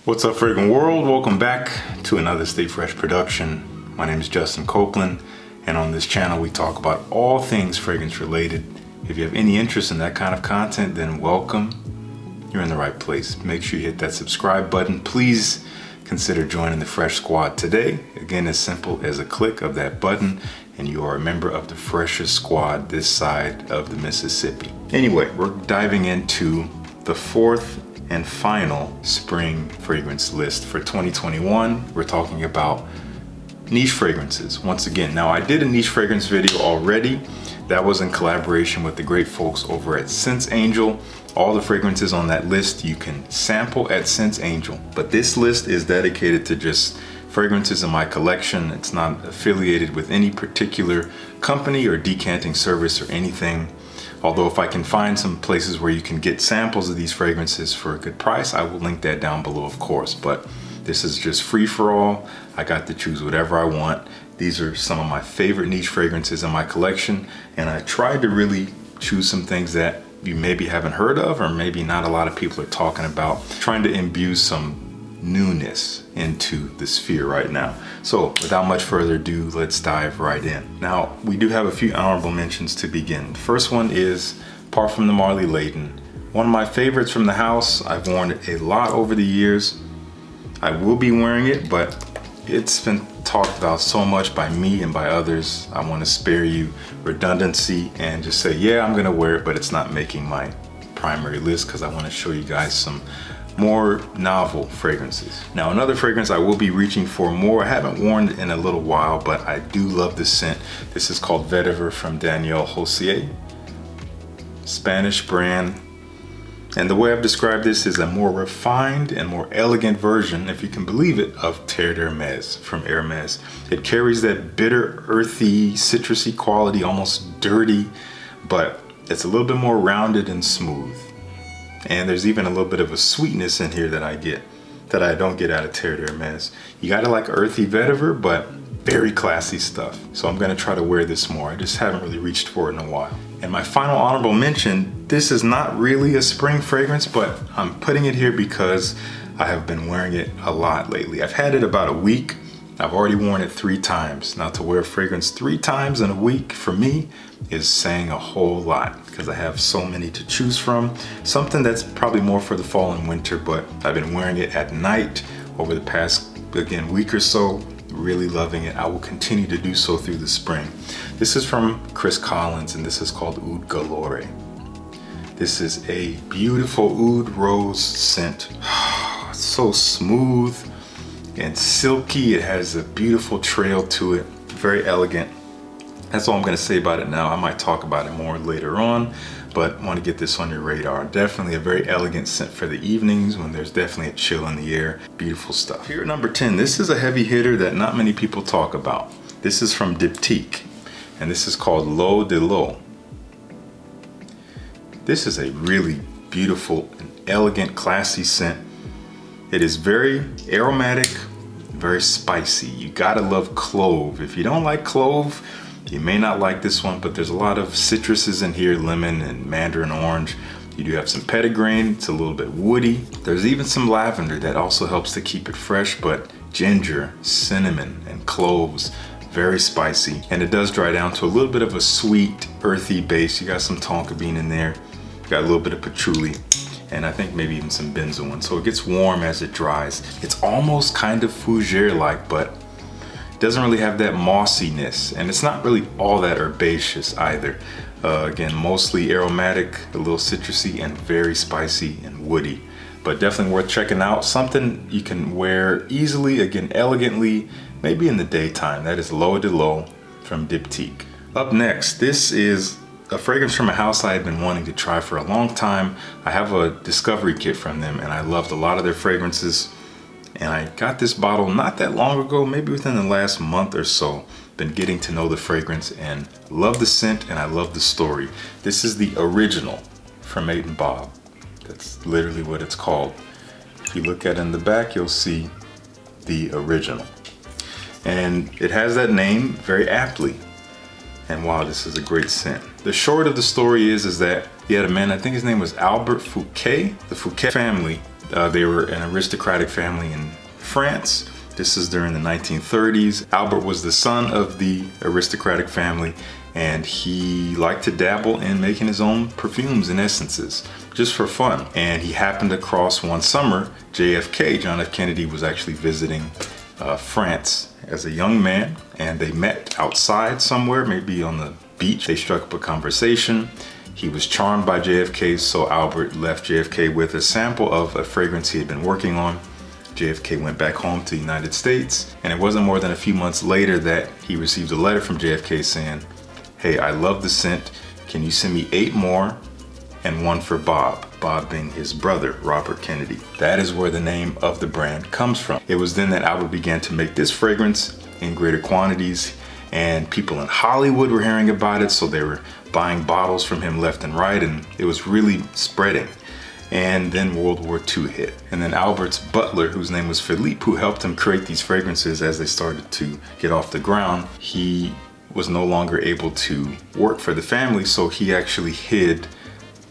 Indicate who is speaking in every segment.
Speaker 1: What's up, Fragrant World? Welcome back to another Stay Fresh production. My name is Justin Copeland, and on this channel we talk about all things fragrance related. If you have any interest in that kind of content, then welcome. You're in the right place. Make sure you hit that subscribe button. Please consider joining the Fresh Squad today. Again, as simple as a click of that button, and you are a member of the freshest squad this side of the Mississippi. Anyway, we're diving into the fourth and final spring fragrance list for 2021. We're talking about niche fragrances once again. Now, I did a niche fragrance video already. That was in collaboration with the great folks over at Sense Angel. All the fragrances on that list you can sample at Sense Angel, but this list is dedicated to just fragrances in my collection. It's not affiliated with any particular company or decanting service or anything. Although if I can find some places where you can get samples of these fragrances for a good price, I will link that down below, of course. But this is just free for all. I got to choose whatever I want. These are some of my favorite niche fragrances in my collection, and I tried to really choose some things that you maybe haven't heard of, or maybe not a lot of people are talking about, trying to imbue some newness into the sphere right now. So without much further ado, let's dive right in. Now, we do have a few honorable mentions to begin. The first one is Parfums de Marly Layton. One of my favorites from the house. I've worn it a lot over the years. I will be wearing it, but it's been talked about so much by me and by others. I want to spare you redundancy and just say, yeah, I'm gonna wear it, but it's not making my primary list because I want to show you guys some more novel fragrances. Now, another fragrance I will be reaching for more. I haven't worn it in a little while, but I do love the scent. This is called Vetiver from Daniel Josier, Spanish brand. And the way I've described this is a more refined and more elegant version, if you can believe it, of Terre d'Hermès from Hermès. It carries that bitter, earthy, citrusy quality, almost dirty, but it's a little bit more rounded and smooth. And there's even a little bit of a sweetness in here that I get, that I don't get out of Terre d'Hermès. You gotta like earthy vetiver, but very classy stuff. So I'm gonna try to wear this more. I just haven't really reached for it in a while. And my final honorable mention, this is not really a spring fragrance, but I'm putting it here because I have been wearing it a lot lately. I've had it about a week. I've already worn it 3 times. Now, to wear a fragrance 3 times in a week for me is saying a whole lot because I have so many to choose from. Something that's probably more for the fall and winter, but I've been wearing it at night over the past, again, week or so. Really loving it. I will continue to do so through the spring. This is from Chris Collins, and this is called Oud Galore. This is a beautiful oud rose scent. It's so smooth and silky. It has a beautiful trail to it. Very elegant. That's all I'm going to say about it now. I might talk about it more later on, but want to get this on your radar. Definitely a very elegant scent for the evenings when there's definitely a chill in the air. Beautiful stuff. Here at number 10, this is a heavy hitter that not many people talk about. This is from Diptyque, and this is called Leau de Leau. This is a really beautiful and elegant, classy scent. It is very aromatic, very spicy. You gotta love clove. If you don't like clove, you may not like this one, but there's a lot of citruses in here, lemon and mandarin orange. You do have some petitgrain, it's a little bit woody. There's even some lavender that also helps to keep it fresh, but ginger, cinnamon, and cloves, very spicy. And it does dry down to a little bit of a sweet, earthy base. You got some tonka bean in there, you got a little bit of patchouli, and I think maybe even some benzoin. So it gets warm as it dries. It's almost kind of fougere-like, but doesn't really have that mossiness, and it's not really all that herbaceous either. Again, mostly aromatic, a little citrusy, and very spicy and woody, but definitely worth checking out. Something you can wear easily, again, elegantly, maybe in the daytime. That is Leau de Leau from Diptyque. Up next, this is a fragrance from a house I had been wanting to try for a long time. I have a discovery kit from them, and I loved a lot of their fragrances. And I got this bottle not that long ago, maybe within the last month or so. Been getting to know the fragrance and love the scent, and I love the story. This is the original from Layton Bob. That's literally what it's called. If you look at it in the back, you'll see the original. And it has that name very aptly. And wow, this is a great scent. The short of the story is that you had a man, I think his name was Albert Fouquet. The Fouquet family They were an aristocratic family in France. This is during the 1930s. Albert was the son of the aristocratic family, and he liked to dabble in making his own perfumes and essences, just for fun. And he happened across one summer, JFK, John F. Kennedy, was actually visiting France as a young man, and they met outside somewhere, maybe on the beach. They struck up a conversation. He was charmed by JFK, so Albert left JFK with a sample of a fragrance he had been working on. JFK went back home to the United States, and it wasn't more than a few months later that he received a letter from JFK saying, "Hey, I love the scent. Can you send me 8 more and 1 for Bob?" Bob being his brother, Robert Kennedy. That is where the name of the brand comes from. It was then that Albert began to make this fragrance in greater quantities, and people in Hollywood were hearing about it, so they were buying bottles from him left and right, and it was really spreading. And then World War II hit. And then Albert's butler, whose name was Philippe, who helped him create these fragrances as they started to get off the ground, he was no longer able to work for the family, so he actually hid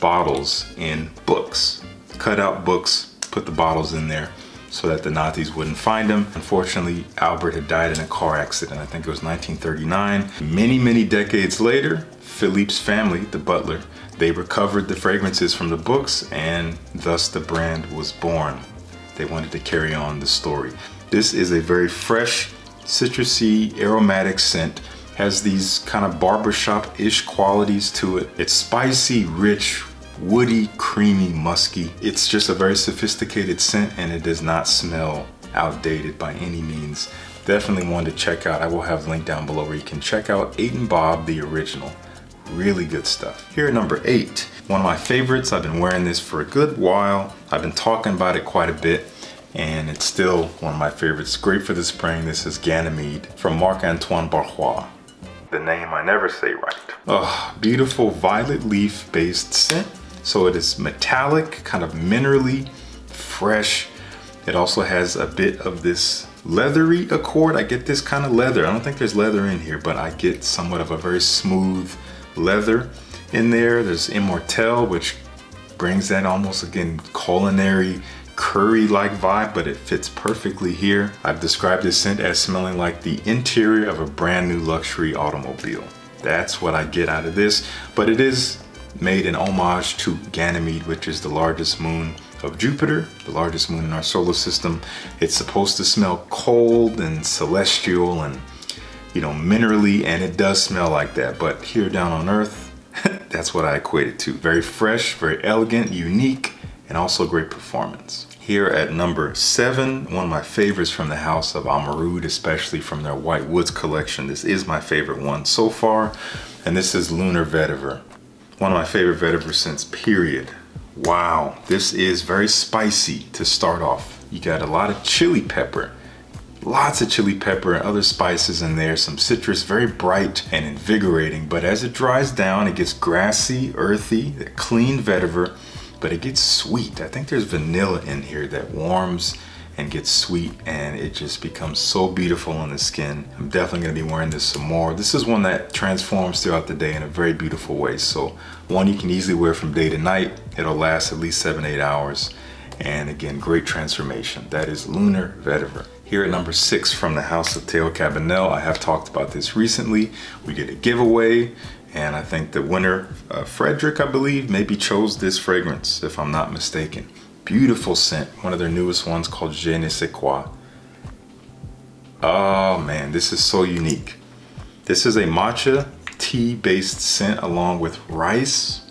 Speaker 1: bottles in books, cut out books, put the bottles in there so that the Nazis wouldn't find him. Unfortunately, Albert had died in a car accident. I think it was 1939. Many decades later, Philippe's family, the butler, they recovered the fragrances from the books, and thus the brand was born. They wanted to carry on the story. This is a very fresh, citrusy, aromatic scent. Has these kind of barbershop-ish qualities to it. It's spicy, rich, woody, creamy, musky. It's just a very sophisticated scent, and it does not smell outdated by any means. Definitely one to check out. I will have a link down below where you can check out Layton Bob, the original. Really good stuff. Here at number 8, one of my favorites. I've been wearing this for a good while. I've been talking about it quite a bit, and it's still one of my favorites. Great for the spring. This is Ganymede from Marc-Antoine Barrois. The name I never say right. Oh, beautiful violet leaf based scent. So it is metallic, kind of minerally, fresh. It also has a bit of this leathery accord. I get this kind of leather. I don't think there's leather in here, but I get somewhat of a very smooth leather in there. There's Immortelle, which brings that almost, again, culinary, curry-like vibe, but it fits perfectly here. I've described this scent as smelling like the interior of a brand new luxury automobile. That's what I get out of this, but it is made in homage to Ganymede, which is the largest moon of Jupiter, the largest moon in our solar system. It's supposed to smell cold and celestial and, you know, minerally, and it does smell like that, but here down on Earth, that's what I equate it to. Very fresh, very elegant, unique, and also great performance. Here at number 7, one of my favorites from the house of Amouroud, especially from their White Woods collection. This is my favorite one so far, and this is Lunar Vetiver. One of my favorite vetiver scents, period. Wow, this is very spicy to start off. You got a lot of chili pepper, lots of chili pepper and other spices in there, some citrus, very bright and invigorating, but as it dries down, it gets grassy, earthy, clean vetiver, but it gets sweet. I think there's vanilla in here that warms and gets sweet, and it just becomes so beautiful on the skin. I'm definitely gonna be wearing this some more. This is one that transforms throughout the day in a very beautiful way. So one you can easily wear from day to night. It'll last at least 7-8 hours. And again, great transformation. That is Lunar Vetiver. Here at number 6 from the house of Cabanel, I have talked about this recently. We did a giveaway, and I think the winner, Frederick, I believe, maybe chose this fragrance, if I'm not mistaken. Beautiful scent, one of their newest ones called Ne Sais Quoi. Oh man, this is so unique. This is a matcha tea based scent along with rice.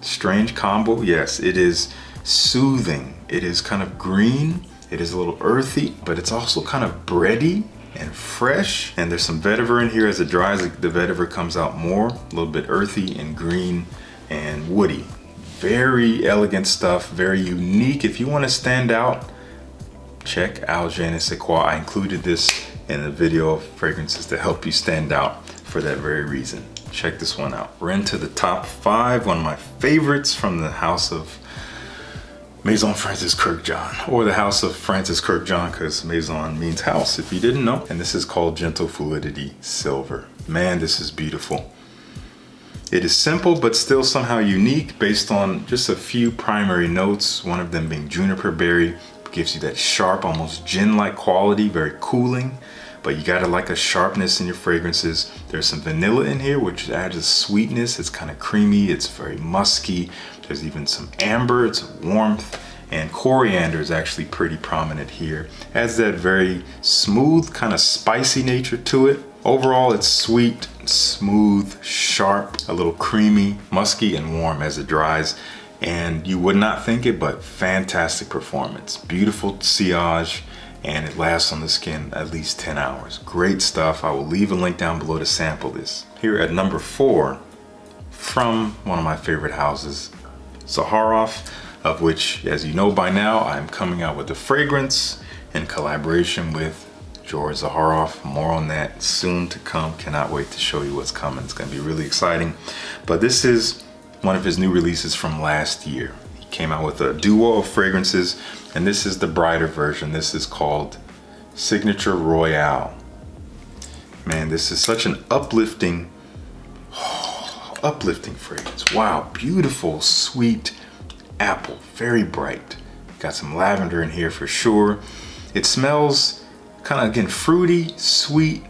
Speaker 1: Strange combo. Yes, it is soothing. It is kind of green. It is a little earthy, but it's also kind of bready and fresh. And there's some vetiver in here. As it dries, the vetiver comes out more, a little bit earthy and green and woody. Very elegant stuff, very unique. If you want to stand out, check out Ne Sais Quoi. I included this in the video of fragrances to help you stand out for that very reason. Check this one out. We're into the top 5, one of my favorites from the house of Maison Francis Kurkdjian, or the house of Francis Kurkdjian, because Maison means house, if you didn't know. And this is called Gentle Fluidity Silver. Man, this is beautiful. It is simple, but still somehow unique based on just a few primary notes. One of them being juniper berry, gives you that sharp, almost gin-like quality, very cooling, but you gotta like a sharpness in your fragrances. There's some vanilla in here, which adds a sweetness. It's kind of creamy, it's very musky. There's even some amber, it's warmth, and coriander is actually pretty prominent here. Adds that very smooth, kind of spicy nature to it. Overall, it's sweet, smooth, sharp, a little creamy, musky, and warm as it dries. And you would not think it, but fantastic performance. Beautiful sillage, and it lasts on the skin at least 10 hours. Great stuff. I will leave a link down below to sample this. Here at number 4, from one of my favorite houses, Zaharoit, of which, as you know by now, I'm coming out with a fragrance in collaboration with George Zaharoit. More on that soon to come. Cannot wait to show you what's coming. It's going to be really exciting. But this is one of his new releases from last year. He came out with a duo of fragrances, and this is the brighter version. This is called Signature Royale. Man, this is such an uplifting fragrance. Wow, beautiful, sweet apple, very bright. Got some lavender in here for sure. It smells kind of, again, fruity, sweet,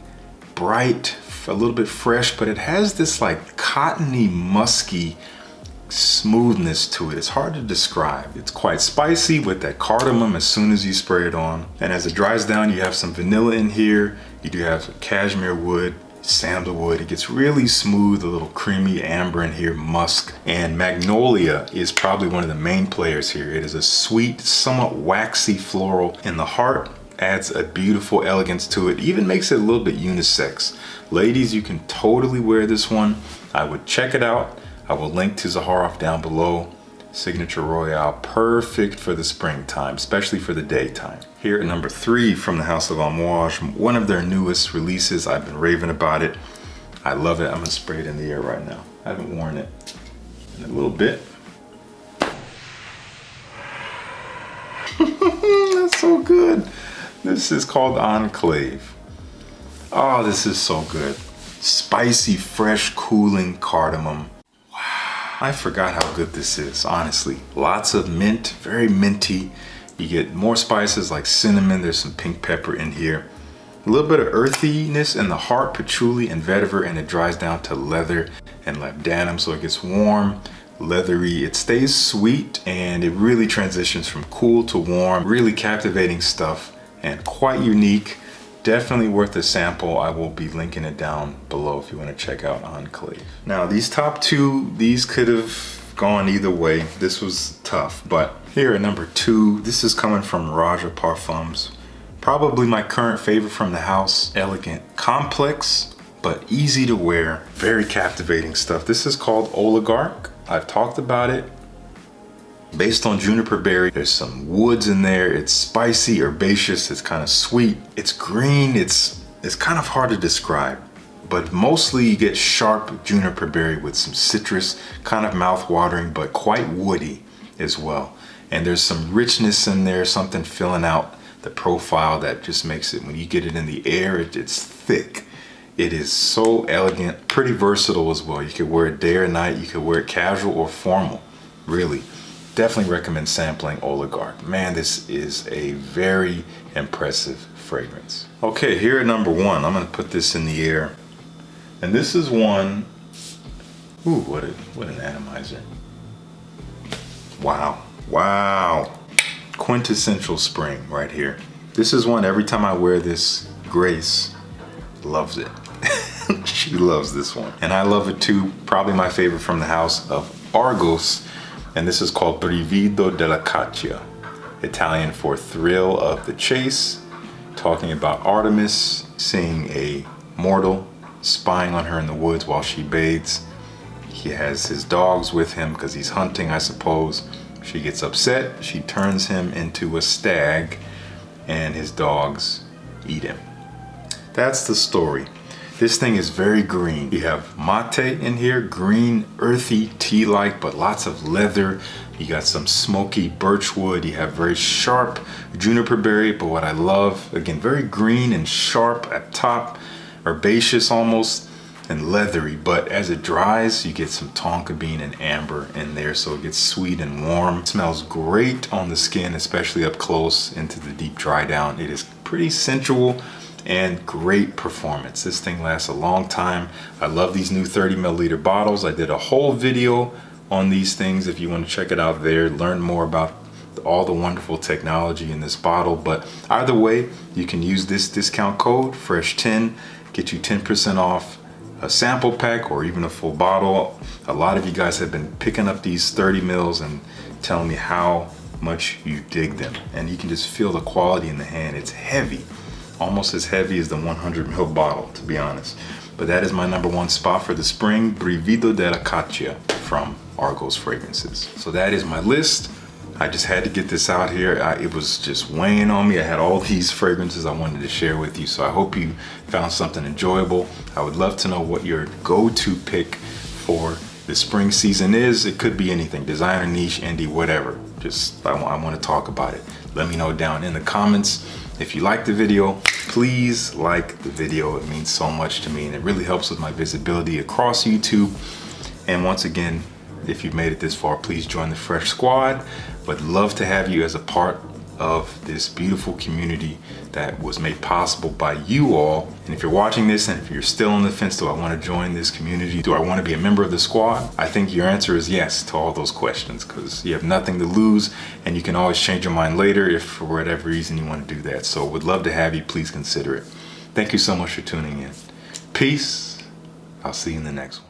Speaker 1: bright, a little bit fresh, but it has this like cottony, musky smoothness to it. It's hard to describe. It's quite spicy with that cardamom as soon as you spray it on. And as it dries down, you have some vanilla in here. You do have some cashmere wood, sandalwood. It gets really smooth, a little creamy amber in here, musk. And magnolia is probably one of the main players here. It is a sweet, somewhat waxy floral in the heart. Adds a beautiful elegance to it, even makes it a little bit unisex. Ladies, you can totally wear this one. I would check it out. I will link to Zaharoit down below. Signature Royale, perfect for the springtime, especially for the daytime. Here at number 3 from the House of Amouroud, one of their newest releases. I've been raving about it. I love it. I'm gonna spray it in the air right now. I haven't worn it in a little bit. That's so good. This is called Enclave. Oh, this is so good. Spicy, fresh, cooling cardamom. Wow, I forgot how good this is, honestly. Lots of mint, very minty. You get more spices like cinnamon. There's some pink pepper in here. A little bit of earthiness in the heart, patchouli and vetiver, and it dries down to leather and labdanum, so it gets warm, leathery. It stays sweet, and it really transitions from cool to warm. Really captivating stuff. And quite unique. Definitely worth a sample. I will be linking it down below if you want to check out Enclave. Now these top 2, these could have gone either way. This was tough, but here at number 2, this is coming from Roja Parfums. Probably my current favorite from the house. Elegant, complex, but easy to wear. Very captivating stuff. This is called Oligarch. I've talked about it. Based on juniper berry, there's some woods in there. It's spicy, herbaceous, it's kind of sweet. It's green, it's kind of hard to describe, but mostly you get sharp juniper berry with some citrus, kind of mouth-watering, but quite woody as well. And there's some richness in there, something filling out the profile that just makes it, when you get it in the air, it's thick. It is so elegant, pretty versatile as well. You could wear it day or night, you could wear it casual or formal, really. Definitely recommend sampling Oligarch. Man, this is a very impressive fragrance. Okay, here at number 1, I'm gonna put this in the air. And this is one, ooh, what an atomizer. Wow, wow. Quintessential spring right here. This is one, every time I wear this, Grace loves it. She loves this one. And I love it too. Probably my favorite from the house of Argas. And this is called Brivido della Caccia, Italian for thrill of the chase, talking about Artemis seeing a mortal spying on her in the woods while she bathes. He has his dogs with him because he's hunting, I suppose. She gets upset, she turns him into a stag, and his dogs eat him. That's the story. This thing is very green. You have mate in here, green, earthy, tea-like, but lots of leather. You got some smoky birchwood. You have very sharp juniper berry, but what I love, again, very green and sharp at top, herbaceous almost. and leathery, but as it dries, you get some tonka bean and amber in there, so it gets sweet and warm. It smells great on the skin, especially up close into the deep dry down. It is pretty sensual and great performance. This thing lasts a long time. I love these new 30 milliliter bottles. I did a whole video on these things if you want to check it out there, learn more about all the wonderful technology in this bottle. But either way, you can use this discount code FRESH10, get you 10% off a sample pack or even a full bottle. A lot of you guys have been picking up these 30 mils and telling me how much you dig them, and you can just feel the quality in the hand. It's heavy, almost as heavy as the 100 ml bottle, to be honest. But that is my #1 spot for the spring, Brivido Della Caccia from Argas Fragrances. So that is my list. I just had to get this out here. It was just weighing on me. I had all these fragrances I wanted to share with you, so I hope you found something enjoyable. I would love to know what your go-to pick for the spring season is. It could be anything, designer, niche, indie, whatever. Just I want to talk about it. Let me know down in the comments. If you like the video, please like the video. It means so much to me, and it really helps with my visibility across YouTube. And once again, if you've made it this far, please join the Fresh Squad. Would love to have you as a part of this beautiful community that was made possible by you all. And if you're watching this and if you're still on the fence, do I want to join this community? Do I want to be a member of the squad? I think your answer is yes to all those questions, because you have nothing to lose and you can always change your mind later if for whatever reason you want to do that. So would love to have you. Please consider it. Thank you so much for tuning in. Peace. I'll see you in the next one.